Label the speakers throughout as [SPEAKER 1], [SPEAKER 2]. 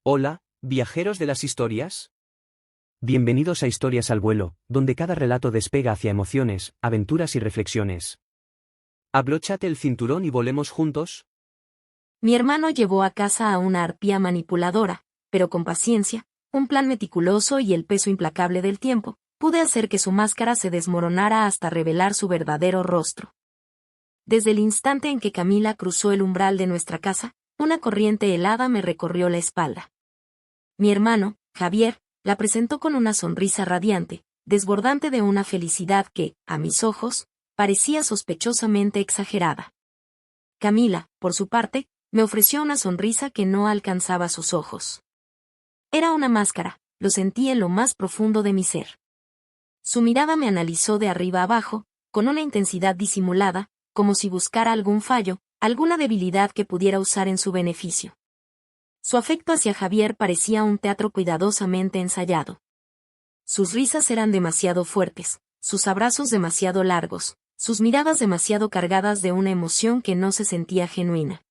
[SPEAKER 1] Hola, viajeros de las historias. Bienvenidos a Historias al vuelo, donde cada relato despega hacia emociones, aventuras y reflexiones. Abróchate el cinturón y volemos juntos.
[SPEAKER 2] Mi hermano llevó a casa a una arpía manipuladora, pero con paciencia, un plan meticuloso y el peso implacable del tiempo, pude hacer que su máscara se desmoronara hasta revelar su verdadero rostro. Desde el instante en que Camila cruzó el umbral de nuestra casa, una corriente helada me recorrió la espalda. Mi hermano, Javier, la presentó con una sonrisa radiante, desbordante de una felicidad que, a mis ojos, parecía sospechosamente exagerada. Camila, por su parte, me ofreció una sonrisa que no alcanzaba sus ojos. Era una máscara, lo sentí en lo más profundo de mi ser. Su mirada me analizó de arriba abajo, con una intensidad disimulada, como si buscara algún fallo, alguna debilidad que pudiera usar en su beneficio. Su afecto hacia Javier parecía un teatro cuidadosamente ensayado. Sus risas eran demasiado fuertes, sus abrazos demasiado largos, sus miradas demasiado cargadas de una emoción que no se sentía genuina.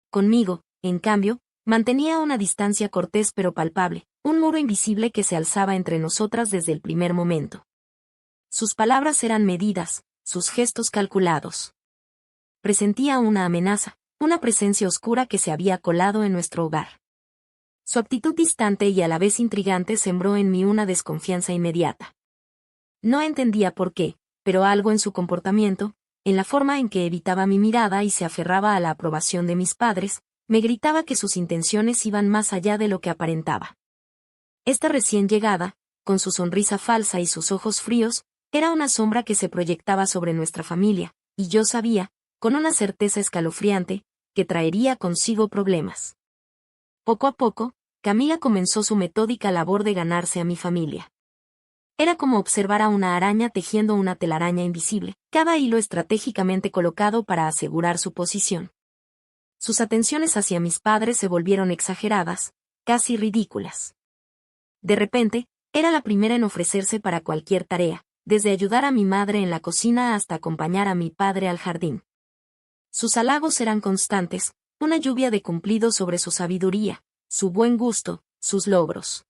[SPEAKER 2] Conmigo, en cambio, mantenía una distancia cortés pero palpable, un muro invisible que se alzaba entre nosotras desde el primer momento. Sus palabras eran medidas, sus gestos calculados. Presentía una amenaza, una presencia oscura que se había colado en nuestro hogar. Su actitud distante y a la vez intrigante sembró en mí una desconfianza inmediata. No entendía por qué, pero algo en su comportamiento, en la forma en que evitaba mi mirada y se aferraba a la aprobación de mis padres, me gritaba que sus intenciones iban más allá de lo que aparentaba. Esta recién llegada, con su sonrisa falsa y sus ojos fríos, era una sombra que se proyectaba sobre nuestra familia, y yo sabía, con una certeza escalofriante, que traería consigo problemas. Poco a poco, Camila comenzó su metódica labor de ganarse a mi familia. Era como observar a una araña tejiendo una telaraña invisible, cada hilo estratégicamente colocado para asegurar su posición. Sus atenciones hacia mis padres se volvieron exageradas, casi ridículas. De repente, era la primera en ofrecerse para cualquier tarea, desde ayudar a mi madre en la cocina hasta acompañar a mi padre al jardín. Sus halagos eran constantes, una lluvia de cumplidos sobre su sabiduría, su buen gusto, sus logros.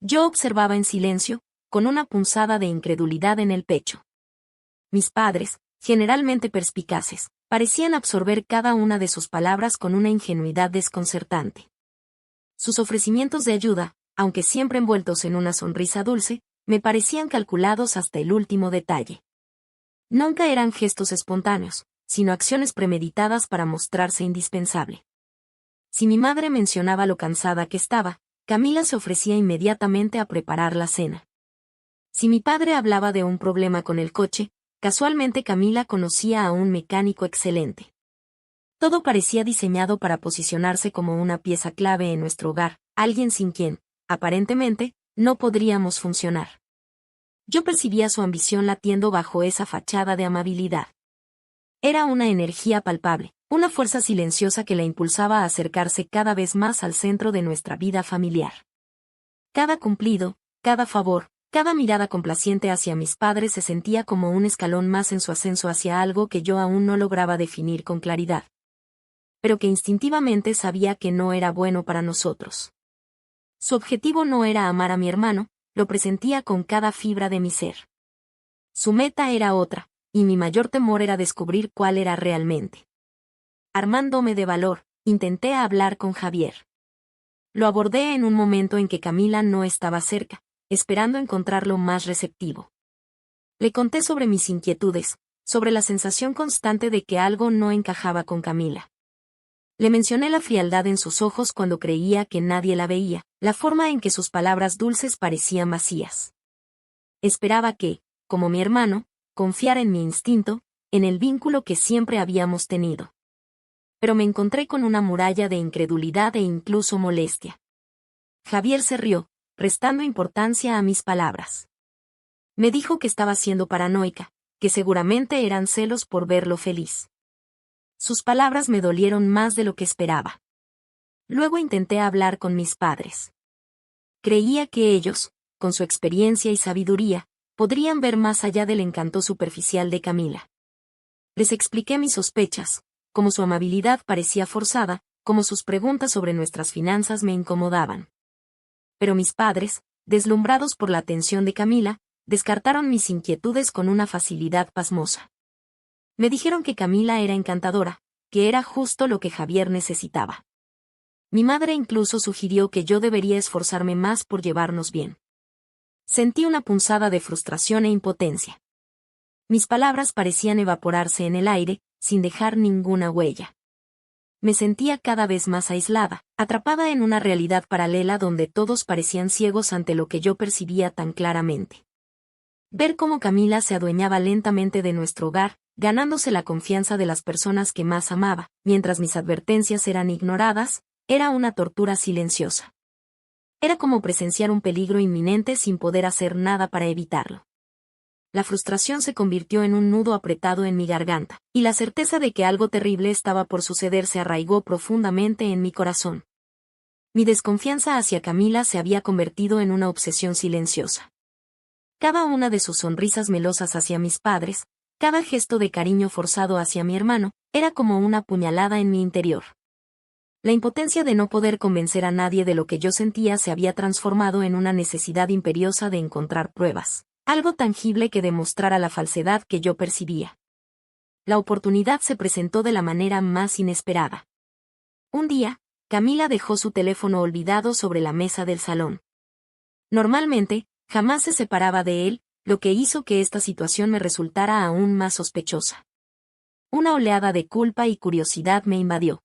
[SPEAKER 2] Yo observaba en silencio, con una punzada de incredulidad en el pecho. Mis padres, generalmente perspicaces, parecían absorber cada una de sus palabras con una ingenuidad desconcertante. Sus ofrecimientos de ayuda, aunque siempre envueltos en una sonrisa dulce, me parecían calculados hasta el último detalle. Nunca eran gestos espontáneos, sino acciones premeditadas para mostrarse indispensable. Si mi madre mencionaba lo cansada que estaba, Camila se ofrecía inmediatamente a preparar la cena. Si mi padre hablaba de un problema con el coche, casualmente Camila conocía a un mecánico excelente. Todo parecía diseñado para posicionarse como una pieza clave en nuestro hogar, alguien sin quien, aparentemente, no podríamos funcionar. Yo percibía su ambición latiendo bajo esa fachada de amabilidad. Era una energía palpable, una fuerza silenciosa que la impulsaba a acercarse cada vez más al centro de nuestra vida familiar. Cada cumplido, cada favor, cada mirada complaciente hacia mis padres se sentía como un escalón más en su ascenso hacia algo que yo aún no lograba definir con claridad, pero que instintivamente sabía que no era bueno para nosotros. Su objetivo no era amar a mi hermano, lo presentía con cada fibra de mi ser. Su meta era otra, y mi mayor temor era descubrir cuál era realmente. Armándome de valor, intenté hablar con Javier. Lo abordé en un momento en que Camila no estaba cerca, esperando encontrarlo más receptivo. Le conté sobre mis inquietudes, sobre la sensación constante de que algo no encajaba con Camila. Le mencioné la frialdad en sus ojos cuando creía que nadie la veía, la forma en que sus palabras dulces parecían vacías. Esperaba que, como mi hermano, confiara en mi instinto, en el vínculo que siempre habíamos tenido. Pero me encontré con una muralla de incredulidad e incluso molestia. Javier se rió, restando importancia a mis palabras. Me dijo que estaba siendo paranoica, que seguramente eran celos por verlo feliz. Sus palabras me dolieron más de lo que esperaba. Luego intenté hablar con mis padres. Creía que ellos, con su experiencia y sabiduría, podrían ver más allá del encanto superficial de Camila. Les expliqué mis sospechas, como su amabilidad parecía forzada, como sus preguntas sobre nuestras finanzas me incomodaban. Pero mis padres, deslumbrados por la atención de Camila, descartaron mis inquietudes con una facilidad pasmosa. Me dijeron que Camila era encantadora, que era justo lo que Javier necesitaba. Mi madre incluso sugirió que yo debería esforzarme más por llevarnos bien. Sentí una punzada de frustración e impotencia. Mis palabras parecían evaporarse en el aire, sin dejar ninguna huella. Me sentía cada vez más aislada, atrapada en una realidad paralela donde todos parecían ciegos ante lo que yo percibía tan claramente. Ver cómo Camila se adueñaba lentamente de nuestro hogar, ganándose la confianza de las personas que más amaba, mientras mis advertencias eran ignoradas, era una tortura silenciosa. Era como presenciar un peligro inminente sin poder hacer nada para evitarlo. La frustración se convirtió en un nudo apretado en mi garganta, y la certeza de que algo terrible estaba por suceder se arraigó profundamente en mi corazón. Mi desconfianza hacia Camila se había convertido en una obsesión silenciosa. Cada una de sus sonrisas melosas hacia mis padres, cada gesto de cariño forzado hacia mi hermano, era como una puñalada en mi interior. La impotencia de no poder convencer a nadie de lo que yo sentía se había transformado en una necesidad imperiosa de encontrar pruebas. Algo tangible que demostrara la falsedad que yo percibía. La oportunidad se presentó de la manera más inesperada. Un día, Camila dejó su teléfono olvidado sobre la mesa del salón. Normalmente, jamás se separaba de él, lo que hizo que esta situación me resultara aún más sospechosa. Una oleada de culpa y curiosidad me invadió.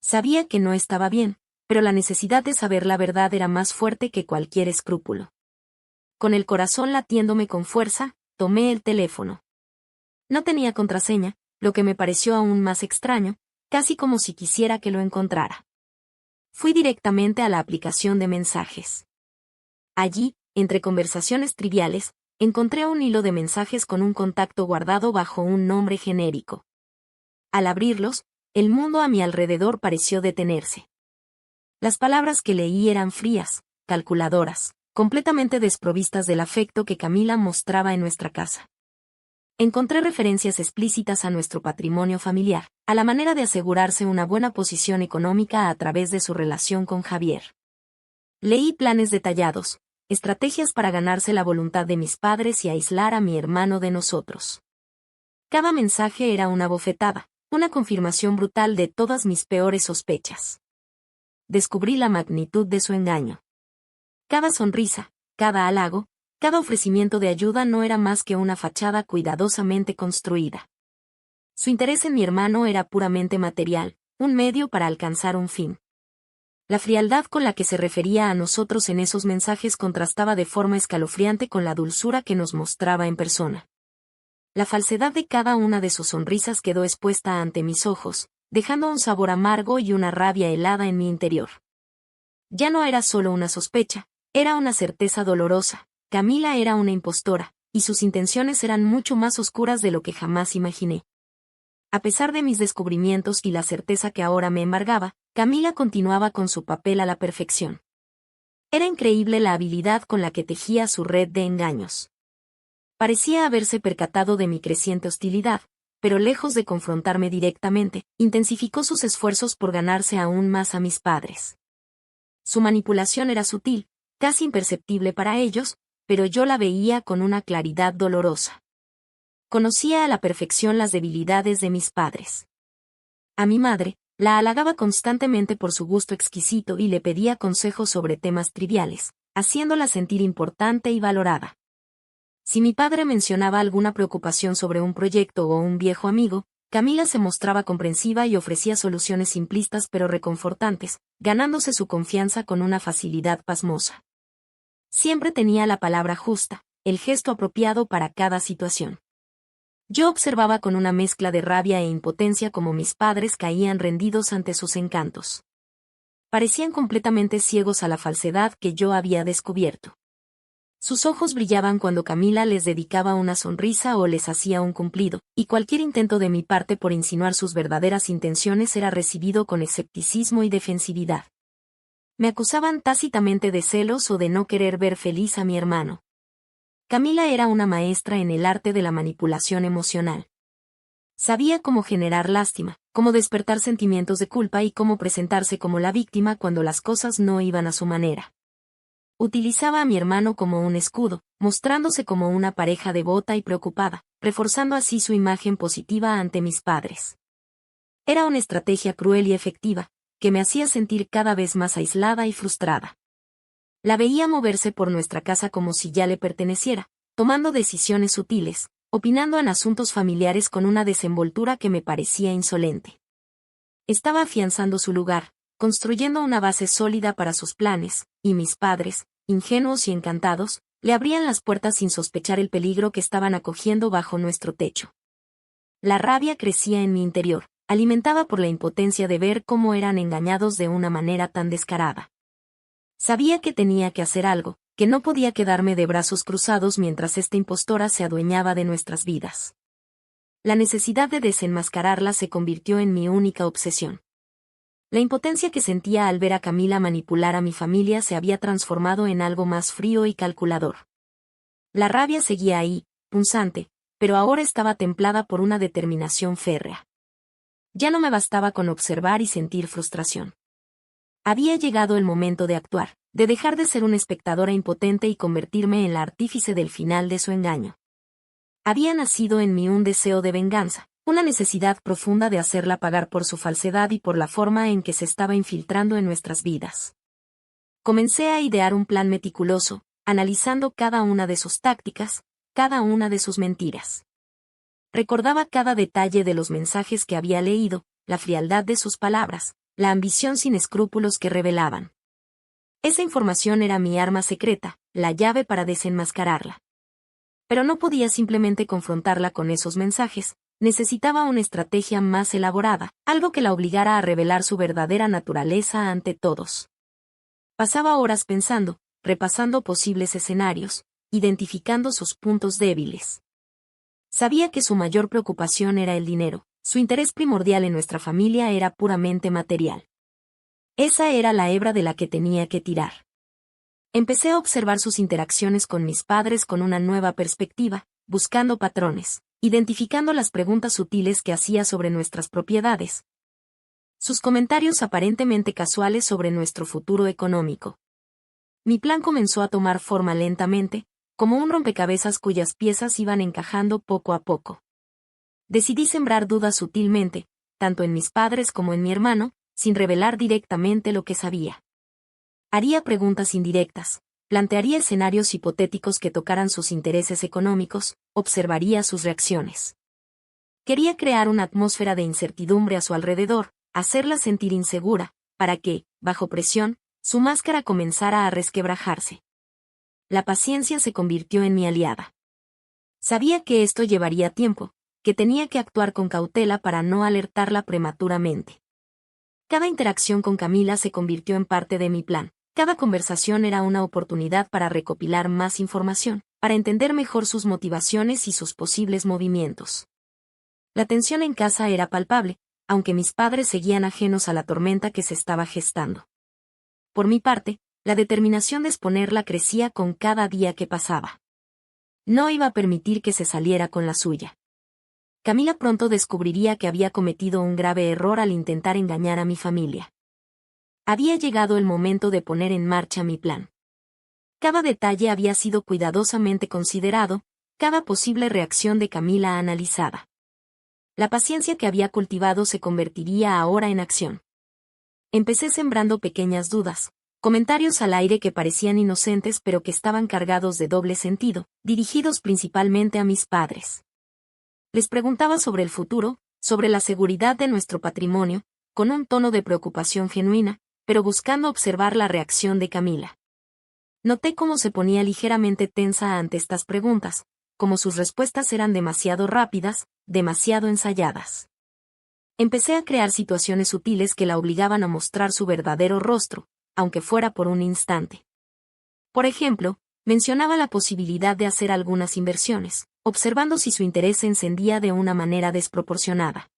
[SPEAKER 2] Sabía que no estaba bien, pero la necesidad de saber la verdad era más fuerte que cualquier escrúpulo. Con el corazón latiéndome con fuerza, tomé el teléfono. No tenía contraseña, lo que me pareció aún más extraño, casi como si quisiera que lo encontrara. Fui directamente a la aplicación de mensajes. Allí, entre conversaciones triviales, encontré un hilo de mensajes con un contacto guardado bajo un nombre genérico. Al abrirlos, el mundo a mi alrededor pareció detenerse. Las palabras que leí eran frías, calculadoras, completamente desprovistas del afecto que Camila mostraba en nuestra casa. Encontré referencias explícitas a nuestro patrimonio familiar, a la manera de asegurarse una buena posición económica a través de su relación con Javier. Leí planes detallados, estrategias para ganarse la voluntad de mis padres y aislar a mi hermano de nosotros. Cada mensaje era una bofetada, una confirmación brutal de todas mis peores sospechas. Descubrí la magnitud de su engaño. Cada sonrisa, cada halago, cada ofrecimiento de ayuda no era más que una fachada cuidadosamente construida. Su interés en mi hermano era puramente material, un medio para alcanzar un fin. La frialdad con la que se refería a nosotros en esos mensajes contrastaba de forma escalofriante con la dulzura que nos mostraba en persona. La falsedad de cada una de sus sonrisas quedó expuesta ante mis ojos, dejando un sabor amargo y una rabia helada en mi interior. Ya no era solo una sospecha, era una certeza dolorosa. Camila era una impostora, y sus intenciones eran mucho más oscuras de lo que jamás imaginé. A pesar de mis descubrimientos y la certeza que ahora me embargaba, Camila continuaba con su papel a la perfección. Era increíble la habilidad con la que tejía su red de engaños. Parecía haberse percatado de mi creciente hostilidad, pero lejos de confrontarme directamente, intensificó sus esfuerzos por ganarse aún más a mis padres. Su manipulación era sutil, casi imperceptible para ellos, pero yo la veía con una claridad dolorosa. Conocía a la perfección las debilidades de mis padres. A mi madre, la halagaba constantemente por su gusto exquisito y le pedía consejos sobre temas triviales, haciéndola sentir importante y valorada. Si mi padre mencionaba alguna preocupación sobre un proyecto o un viejo amigo, Camila se mostraba comprensiva y ofrecía soluciones simplistas pero reconfortantes, ganándose su confianza con una facilidad pasmosa. Siempre tenía la palabra justa, el gesto apropiado para cada situación. Yo observaba con una mezcla de rabia e impotencia cómo mis padres caían rendidos ante sus encantos. Parecían completamente ciegos a la falsedad que yo había descubierto. Sus ojos brillaban cuando Camila les dedicaba una sonrisa o les hacía un cumplido, y cualquier intento de mi parte por insinuar sus verdaderas intenciones era recibido con escepticismo y defensividad. Me acusaban tácitamente de celos o de no querer ver feliz a mi hermano. Camila era una maestra en el arte de la manipulación emocional. Sabía cómo generar lástima, cómo despertar sentimientos de culpa y cómo presentarse como la víctima cuando las cosas no iban a su manera. Utilizaba a mi hermano como un escudo, mostrándose como una pareja devota y preocupada, reforzando así su imagen positiva ante mis padres. Era una estrategia cruel y efectiva, que me hacía sentir cada vez más aislada y frustrada. La veía moverse por nuestra casa como si ya le perteneciera, tomando decisiones sutiles, opinando en asuntos familiares con una desenvoltura que me parecía insolente. Estaba afianzando su lugar, construyendo una base sólida para sus planes, y mis padres, ingenuos y encantados, le abrían las puertas sin sospechar el peligro que estaban acogiendo bajo nuestro techo. La rabia crecía en mi interior, alimentada por la impotencia de ver cómo eran engañados de una manera tan descarada. Sabía que tenía que hacer algo, que no podía quedarme de brazos cruzados mientras esta impostora se adueñaba de nuestras vidas. La necesidad de desenmascararla se convirtió en mi única obsesión. La impotencia que sentía al ver a Camila manipular a mi familia se había transformado en algo más frío y calculador. La rabia seguía ahí, punzante, pero ahora estaba templada por una determinación férrea. Ya no me bastaba con observar y sentir frustración. Había llegado el momento de actuar, de dejar de ser una espectadora impotente y convertirme en la artífice del final de su engaño. Había nacido en mí un deseo de venganza, una necesidad profunda de hacerla pagar por su falsedad y por la forma en que se estaba infiltrando en nuestras vidas. Comencé a idear un plan meticuloso, analizando cada una de sus tácticas, cada una de sus mentiras. Recordaba cada detalle de los mensajes que había leído, la frialdad de sus palabras, la ambición sin escrúpulos que revelaban. Esa información era mi arma secreta, la llave para desenmascararla. Pero no podía simplemente confrontarla con esos mensajes, necesitaba una estrategia más elaborada, algo que la obligara a revelar su verdadera naturaleza ante todos. Pasaba horas pensando, repasando posibles escenarios, identificando sus puntos débiles. Sabía que su mayor preocupación era el dinero, su interés primordial en nuestra familia era puramente material. Esa era la hebra de la que tenía que tirar. Empecé a observar sus interacciones con mis padres con una nueva perspectiva, buscando patrones, identificando las preguntas sutiles que hacía sobre nuestras propiedades. Sus comentarios aparentemente casuales sobre nuestro futuro económico. Mi plan comenzó a tomar forma lentamente, como un rompecabezas cuyas piezas iban encajando poco a poco. Decidí sembrar dudas sutilmente, tanto en mis padres como en mi hermano, sin revelar directamente lo que sabía. Haría preguntas indirectas, plantearía escenarios hipotéticos que tocaran sus intereses económicos, observaría sus reacciones. Quería crear una atmósfera de incertidumbre a su alrededor, hacerla sentir insegura, para que, bajo presión, su máscara comenzara a resquebrajarse. La paciencia se convirtió en mi aliada. Sabía que esto llevaría tiempo, que tenía que actuar con cautela para no alertarla prematuramente. Cada interacción con Camila se convirtió en parte de mi plan. Cada conversación era una oportunidad para recopilar más información, para entender mejor sus motivaciones y sus posibles movimientos. La tensión en casa era palpable, aunque mis padres seguían ajenos a la tormenta que se estaba gestando. Por mi parte, la determinación de exponerla crecía con cada día que pasaba. No iba a permitir que se saliera con la suya. Camila pronto descubriría que había cometido un grave error al intentar engañar a mi familia. Había llegado el momento de poner en marcha mi plan. Cada detalle había sido cuidadosamente considerado, cada posible reacción de Camila analizada. La paciencia que había cultivado se convertiría ahora en acción. Empecé sembrando pequeñas dudas, comentarios al aire que parecían inocentes pero que estaban cargados de doble sentido, dirigidos principalmente a mis padres. Les preguntaba sobre el futuro, sobre la seguridad de nuestro patrimonio, con un tono de preocupación genuina, pero buscando observar la reacción de Camila. Noté cómo se ponía ligeramente tensa ante estas preguntas, como sus respuestas eran demasiado rápidas, demasiado ensayadas. Empecé a crear situaciones sutiles que la obligaban a mostrar su verdadero rostro, aunque fuera por un instante. Por ejemplo, mencionaba la posibilidad de hacer algunas inversiones, observando si su interés se encendía de una manera desproporcionada.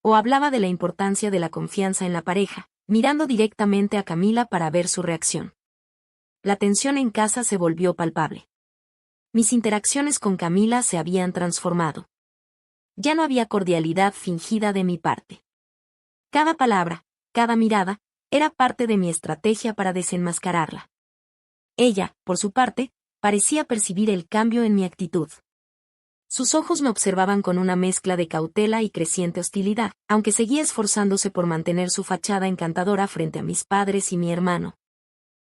[SPEAKER 2] O hablaba de la importancia de la confianza en la pareja, mirando directamente a Camila para ver su reacción. La tensión en casa se volvió palpable. Mis interacciones con Camila se habían transformado. Ya no había cordialidad fingida de mi parte. Cada palabra, cada mirada, era parte de mi estrategia para desenmascararla. Ella, por su parte, parecía percibir el cambio en mi actitud. Sus ojos me observaban con una mezcla de cautela y creciente hostilidad, aunque seguía esforzándose por mantener su fachada encantadora frente a mis padres y mi hermano.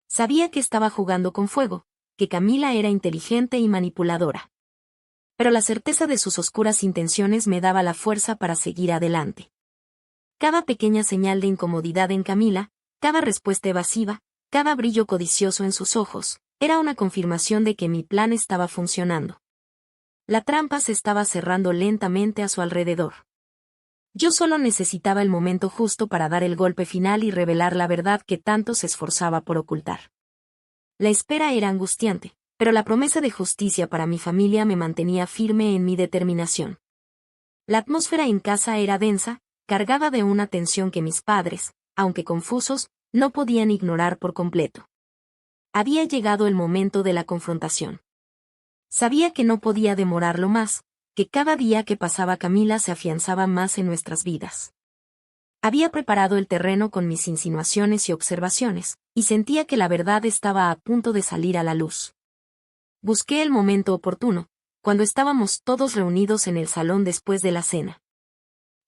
[SPEAKER 2] Sabía que estaba jugando con fuego, que Camila era inteligente y manipuladora. Pero la certeza de sus oscuras intenciones me daba la fuerza para seguir adelante. Cada pequeña señal de incomodidad en Camila, cada respuesta evasiva, cada brillo codicioso en sus ojos, era una confirmación de que mi plan estaba funcionando. La trampa se estaba cerrando lentamente a su alrededor. Yo solo necesitaba el momento justo para dar el golpe final y revelar la verdad que tanto se esforzaba por ocultar. La espera era angustiante, pero la promesa de justicia para mi familia me mantenía firme en mi determinación. La atmósfera en casa era densa, cargada de una tensión que mis padres, aunque confusos, no podían ignorar por completo. Había llegado el momento de la confrontación. Sabía que no podía demorarlo más, que cada día que pasaba Camila se afianzaba más en nuestras vidas. Había preparado el terreno con mis insinuaciones y observaciones, y sentía que la verdad estaba a punto de salir a la luz. Busqué el momento oportuno, cuando estábamos todos reunidos en el salón después de la cena.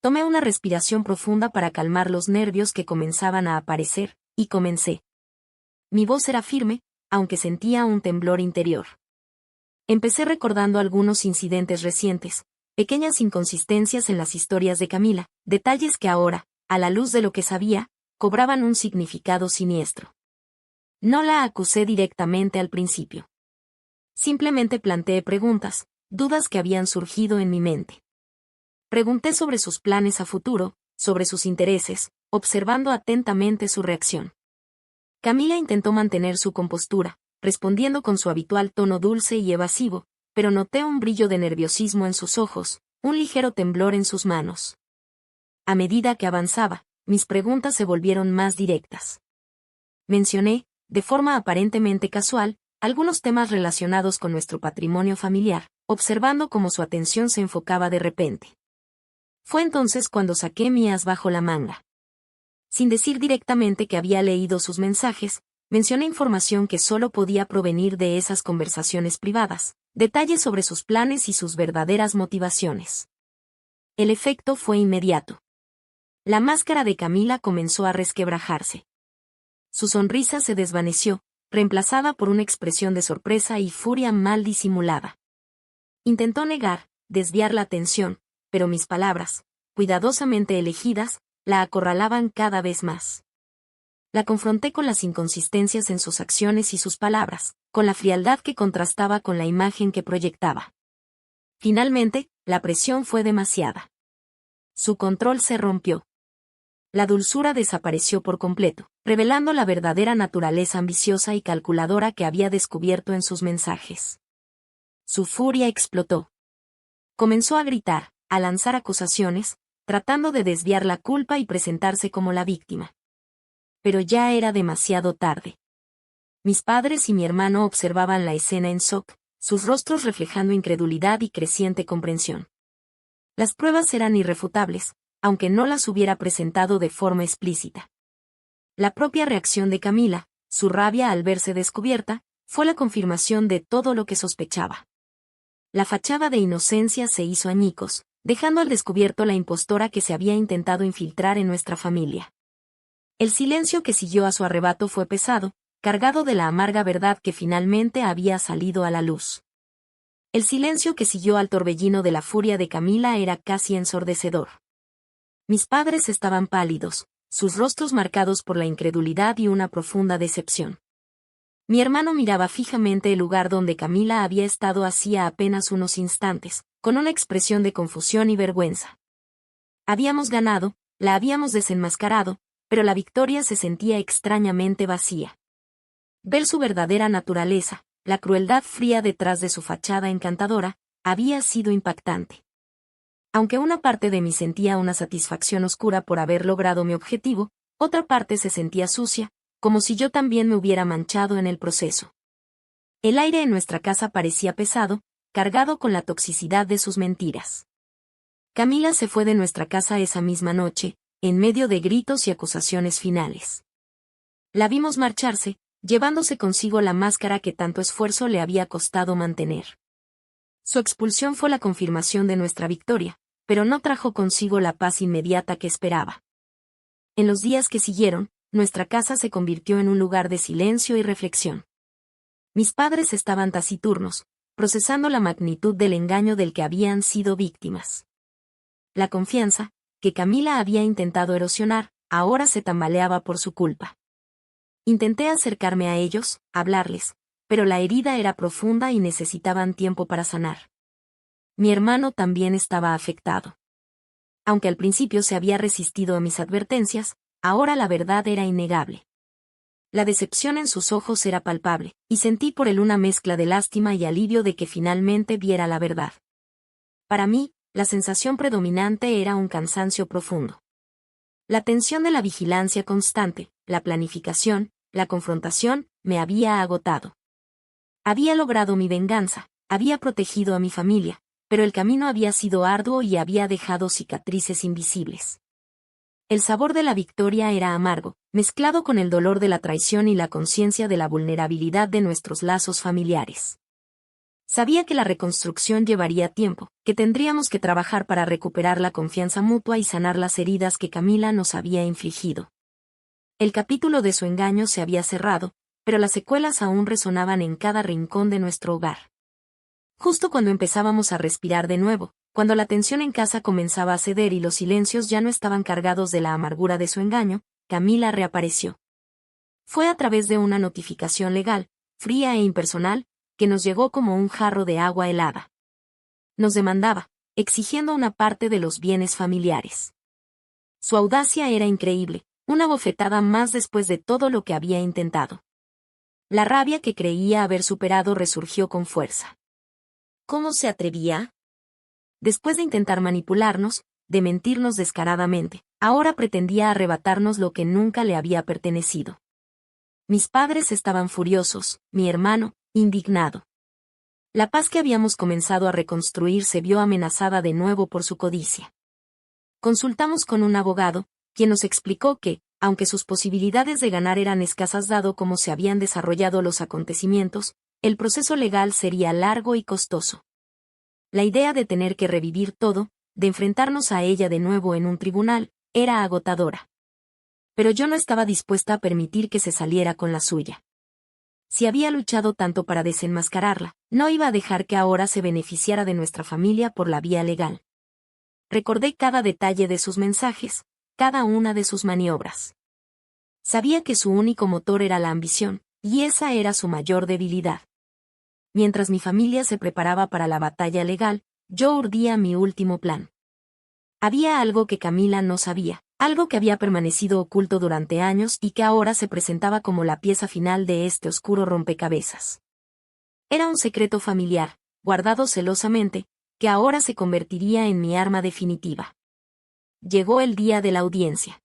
[SPEAKER 2] Tomé una respiración profunda para calmar los nervios que comenzaban a aparecer, y comencé. Mi voz era firme, aunque sentía un temblor interior. Empecé recordando algunos incidentes recientes, pequeñas inconsistencias en las historias de Camila, detalles que ahora, a la luz de lo que sabía, cobraban un significado siniestro. No la acusé directamente al principio. Simplemente planteé preguntas, dudas que habían surgido en mi mente. Pregunté sobre sus planes a futuro, sobre sus intereses, observando atentamente su reacción. Camila intentó mantener su compostura, respondiendo con su habitual tono dulce y evasivo, pero noté un brillo de nerviosismo en sus ojos, un ligero temblor en sus manos. A medida que avanzaba, mis preguntas se volvieron más directas. Mencioné, de forma aparentemente casual, algunos temas relacionados con nuestro patrimonio familiar, observando cómo su atención se enfocaba de repente. Fue entonces cuando saqué mi as bajo la manga. Sin decir directamente que había leído sus mensajes, mencioné información que solo podía provenir de esas conversaciones privadas, detalles sobre sus planes y sus verdaderas motivaciones. El efecto fue inmediato. La máscara de Camila comenzó a resquebrajarse. Su sonrisa se desvaneció, reemplazada por una expresión de sorpresa y furia mal disimulada. Intentó negar, desviar la atención, pero mis palabras, cuidadosamente elegidas, la acorralaban cada vez más. La confronté con las inconsistencias en sus acciones y sus palabras, con la frialdad que contrastaba con la imagen que proyectaba. Finalmente, la presión fue demasiada. Su control se rompió. La dulzura desapareció por completo, revelando la verdadera naturaleza ambiciosa y calculadora que había descubierto en sus mensajes. Su furia explotó. Comenzó a gritar, a lanzar acusaciones, tratando de desviar la culpa y presentarse como la víctima. Pero ya era demasiado tarde. Mis padres y mi hermano observaban la escena en shock, sus rostros reflejando incredulidad y creciente comprensión. Las pruebas eran irrefutables, aunque no las hubiera presentado de forma explícita. La propia reacción de Camila, su rabia al verse descubierta, fue la confirmación de todo lo que sospechaba. La fachada de inocencia se hizo añicos, dejando al descubierto la impostora que se había intentado infiltrar en nuestra familia. El silencio que siguió a su arrebato fue pesado, cargado de la amarga verdad que finalmente había salido a la luz. El silencio que siguió al torbellino de la furia de Camila era casi ensordecedor. Mis padres estaban pálidos, sus rostros marcados por la incredulidad y una profunda decepción. Mi hermano miraba fijamente el lugar donde Camila había estado hacía apenas unos instantes, con una expresión de confusión y vergüenza. Habíamos ganado, la habíamos desenmascarado, pero la victoria se sentía extrañamente vacía. Ver su verdadera naturaleza, la crueldad fría detrás de su fachada encantadora, había sido impactante. Aunque una parte de mí sentía una satisfacción oscura por haber logrado mi objetivo, otra parte se sentía sucia, como si yo también me hubiera manchado en el proceso. El aire en nuestra casa parecía pesado, cargado con la toxicidad de sus mentiras. Camila se fue de nuestra casa esa misma noche, en medio de gritos y acusaciones finales. La vimos marcharse, llevándose consigo la máscara que tanto esfuerzo le había costado mantener. Su expulsión fue la confirmación de nuestra victoria, pero no trajo consigo la paz inmediata que esperaba. En los días que siguieron, nuestra casa se convirtió en un lugar de silencio y reflexión. Mis padres estaban taciturnos, procesando la magnitud del engaño del que habían sido víctimas. La confianza, que Camila había intentado erosionar, ahora se tambaleaba por su culpa. Intenté acercarme a ellos, hablarles, pero la herida era profunda y necesitaban tiempo para sanar. Mi hermano también estaba afectado. Aunque al principio se había resistido a mis advertencias, ahora la verdad era innegable. La decepción en sus ojos era palpable, y sentí por él una mezcla de lástima y alivio de que finalmente viera la verdad. Para mí, la sensación predominante era un cansancio profundo. La tensión de la vigilancia constante, la planificación, la confrontación, me había agotado. Había logrado mi venganza, había protegido a mi familia, pero el camino había sido arduo y había dejado cicatrices invisibles. El sabor de la victoria era amargo, mezclado con el dolor de la traición y la conciencia de la vulnerabilidad de nuestros lazos familiares. Sabía que la reconstrucción llevaría tiempo, que tendríamos que trabajar para recuperar la confianza mutua y sanar las heridas que Camila nos había infligido. El capítulo de su engaño se había cerrado, pero las secuelas aún resonaban en cada rincón de nuestro hogar. Justo cuando empezábamos a respirar de nuevo, cuando la tensión en casa comenzaba a ceder y los silencios ya no estaban cargados de la amargura de su engaño, Camila reapareció. Fue a través de una notificación legal, fría e impersonal, que nos llegó como un jarro de agua helada. Nos demandaba, exigiendo una parte de los bienes familiares. Su audacia era increíble, una bofetada más después de todo lo que había intentado. La rabia que creía haber superado resurgió con fuerza. ¿Cómo se atrevía? Después de intentar manipularnos, de mentirnos descaradamente, ahora pretendía arrebatarnos lo que nunca le había pertenecido. Mis padres estaban furiosos, mi hermano, indignado. La paz que habíamos comenzado a reconstruir se vio amenazada de nuevo por su codicia. Consultamos con un abogado, quien nos explicó que, aunque sus posibilidades de ganar eran escasas dado cómo se habían desarrollado los acontecimientos, el proceso legal sería largo y costoso. La idea de tener que revivir todo, de enfrentarnos a ella de nuevo en un tribunal, era agotadora. Pero yo no estaba dispuesta a permitir que se saliera con la suya. Si había luchado tanto para desenmascararla, no iba a dejar que ahora se beneficiara de nuestra familia por la vía legal. Recordé cada detalle de sus mensajes, cada una de sus maniobras. Sabía que su único motor era la ambición, y esa era su mayor debilidad. Mientras mi familia se preparaba para la batalla legal, yo urdía mi último plan. Había algo que Camila no sabía, algo que había permanecido oculto durante años y que ahora se presentaba como la pieza final de este oscuro rompecabezas. Era un secreto familiar, guardado celosamente, que ahora se convertiría en mi arma definitiva. Llegó el día de la audiencia.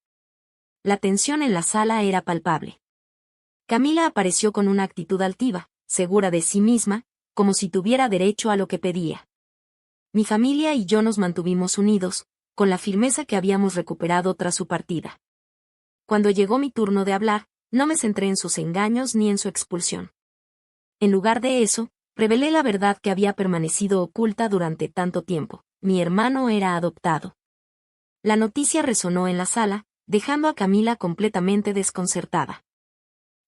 [SPEAKER 2] La tensión en la sala era palpable. Camila apareció con una actitud altiva, segura de sí misma, como si tuviera derecho a lo que pedía. Mi familia y yo nos mantuvimos unidos, con la firmeza que habíamos recuperado tras su partida. Cuando llegó mi turno de hablar, no me centré en sus engaños ni en su expulsión. En lugar de eso, revelé la verdad que había permanecido oculta durante tanto tiempo: mi hermano era adoptado. La noticia resonó en la sala, dejando a Camila completamente desconcertada.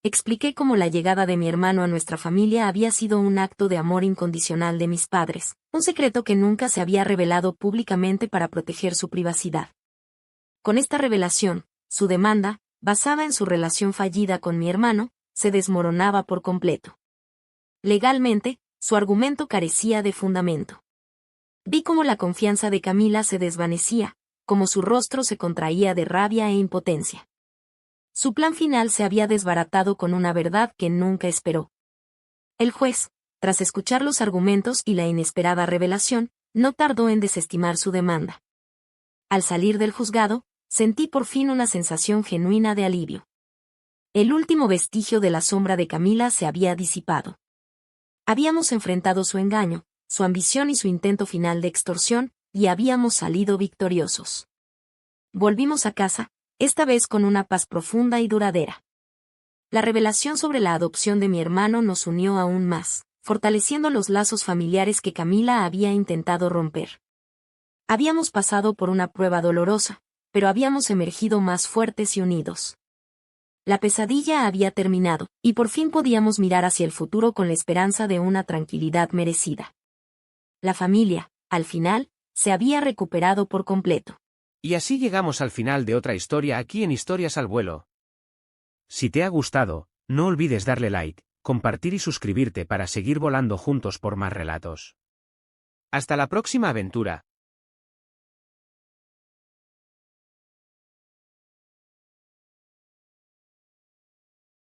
[SPEAKER 2] Expliqué cómo la llegada de mi hermano a nuestra familia había sido un acto de amor incondicional de mis padres, un secreto que nunca se había revelado públicamente para proteger su privacidad. Con esta revelación, su demanda, basada en su relación fallida con mi hermano, se desmoronaba por completo. Legalmente, su argumento carecía de fundamento. Vi cómo la confianza de Camila se desvanecía, cómo su rostro se contraía de rabia e impotencia. Su plan final se había desbaratado con una verdad que nunca esperó. El juez, tras escuchar los argumentos y la inesperada revelación, no tardó en desestimar su demanda. Al salir del juzgado, sentí por fin una sensación genuina de alivio. El último vestigio de la sombra de Camila se había disipado. Habíamos enfrentado su engaño, su ambición y su intento final de extorsión, y habíamos salido victoriosos. Volvimos a casa, esta vez con una paz profunda y duradera. La revelación sobre la adopción de mi hermano nos unió aún más, fortaleciendo los lazos familiares que Camila había intentado romper. Habíamos pasado por una prueba dolorosa, pero habíamos emergido más fuertes y unidos. La pesadilla había terminado, y por fin podíamos mirar hacia el futuro con la esperanza de una tranquilidad merecida. La familia, al final, se había recuperado por completo.
[SPEAKER 3] Y así llegamos al final de otra historia aquí en Historias al Vuelo. Si te ha gustado, no olvides darle like, compartir y suscribirte para seguir volando juntos por más relatos. Hasta la próxima aventura.